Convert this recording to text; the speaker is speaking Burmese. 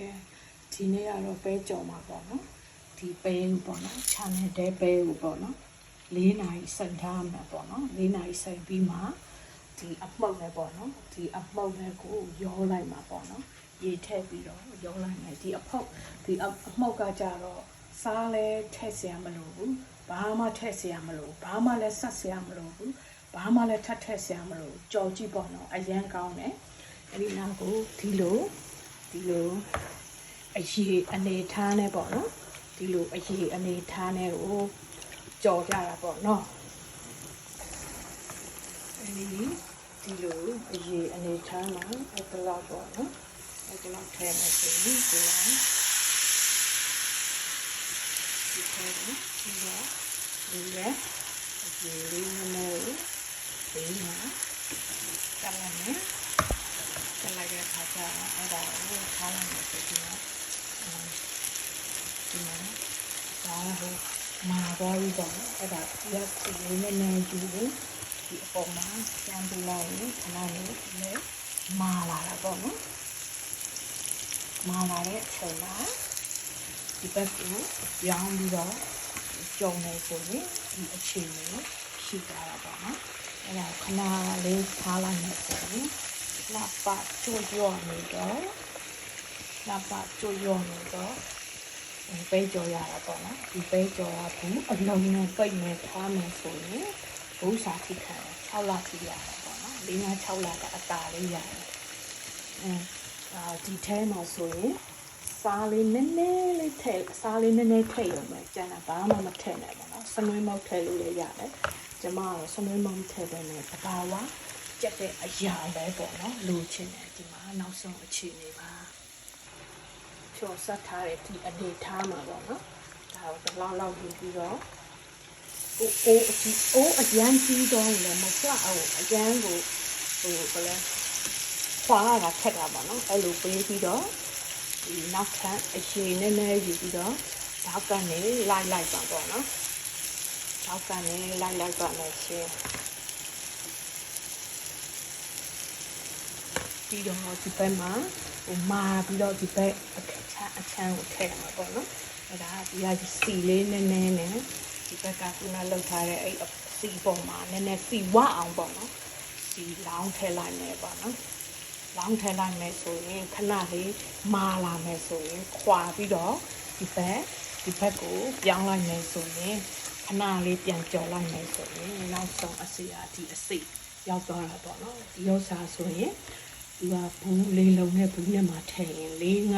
Okay ဒီနေ့ကတော့ပဲကြော်မှာပေါ့နော်ဒီပဲကိုပေါ့နော် channel တဲ့ပဲကိုပေါ့နော်4 နာရီစိတ်ထားမှာပေါ့နော်4 နာရီစိတ်ပြီးမှဒီအမှုတ်နဲ့ပေါ့နော်ဒီအမှုတ်နဲ့ကိုရောလိုက်မှာပေါ့နော်ရေထည့်ပြီးတော့ရောလိုက်မယ်ဒီအမှုတ်ကကြတော့စားလဲထည့်စရာမလိုဘူးဘာမှထည့်စရာမလိုဘာမှလည်းဆက်စရာမလိုဘူးဘာမှလည်းထည့်စရာမလိုကြော်ကြည့်ပေါ့နော်အရန်ကောင်းတယ်အဲ့ဒီနောက်ကိုဒီလိုအရေအနေထားနဲ့ပေါ့နော်ဒီလိုအရေအနေထားနဲ့ကိုကြော်ကြတာပေါ့နော်ဒီလိုအရေအနေထားမှာအဲ့ဒါတော့ပေါ့နော်အဲ့ဒါတော့ထဲမှာဆိုရင်ဒီလိုဒီလည်းအရေလေးနဲ့ဒီမှာကလည်းလိုက်တဲ့ခါကျအဲ့ဒါကိုထားလိုက်မယ်ဆိုပြီးတော့ဒီမှာဒါဟိုမာသွားပြီးတော့အဲ့ဒါရက်စီလေးနဲ့ယူလို့ဒီအပေါ်မှာကျန်ပြလိုက်ရင်ခဏလေးလည်းမာလာတာပေါ့နော်မာလာတဲ့အချိန်မှာဒီဘက်ကိုရောင်းပြီးတော့ကြုံနေဆိုရင်ဒီအခြေအနေရှိသွားတာပေါ့နော်အဲ့ဒါခဏလေးထားလိုက်မယ်ဆိုရင်လာပါကျွတ်ရောနေတော့ပဲကြော်ရတာပေါ့နော်ဒီပဲကြော်ရဘူးအလုံးနဲ့ပိတ်နေထားမယ်ဆိုရင်ဘုစားထိခံ6လထိရတာပေါ့နော်4-6လကအတာလေးရတယ်ဒီထဲမှာဆိုရင်စားလေးနည်းနည်းလေးထည့်ရုံပဲကျန်တာဘာမှမထည့်နဲ့ပေါ့နော်စနွေးမုတ်ထည့်လို့လည်းရတယ်ကျမကတော့စနွေးမုတ်ထည့်တယ်နဲ့ဘာဝကျက်တဲ့အရာပဲပေါ့နော်လိုချင်တယ်ဒီမှာနောက်ဆုံးအခြေအနေပါဖြောဆက်ထားတဲ့ဒီအနေထားမှာပေါ့နော်ဒါကိုလောက်ယူပြီးတော့အိုးအရန်ကြီးတော့လည်းမကြအောင်အရန်ကိုဘယ်လဲခွာတာထက်တာပေါ့နော်အဲ့လိုပေးပြီးတော့ဒီနောက်ထပ်အရေနည်းနည်းယူပြီးတော့ဓာတ်ကနေလိုက်ပါပေါ့နော်ဓာတ်ကနေလိုက်ပါမယ်ရှင်ပြီးတော့ဒီဘက်မှာမာပြီးတော့ဒီဘက်အခန်းကိုထည့်ရမှာပေါ့နော်အဲ့ဒါဒီစီလေးနည်းနည်းနဲ့ဒီဘက်ကခုနလောက်ထားတဲ့အဲ့စီပေါ်မှာနည်းနည်းစီဝအောင်ပေါ့နော်စီလောင်းထည့်လိုက်မယ်ပေါ့နော်လောင်းထည့်လိုက်မယ်ဆိုရင်ခဏလေးမာလာမယ်ဆိုရင်ခွာပြီးတော့ဒီဘက်ကိုပြောင်းလိုက်မယ်ဆိုရင်ခဏလေးပြန်ကြော်လိုက်မယ်ဆိုရင်နောက်ဆုံးအစီရောက်သွားတာပေါ့နော်ဒီဥစ္စာဆိုရင်ဒီကဘူးလေးလုံးနဲ့ဘူးနဲ့မှာထည့်ရင်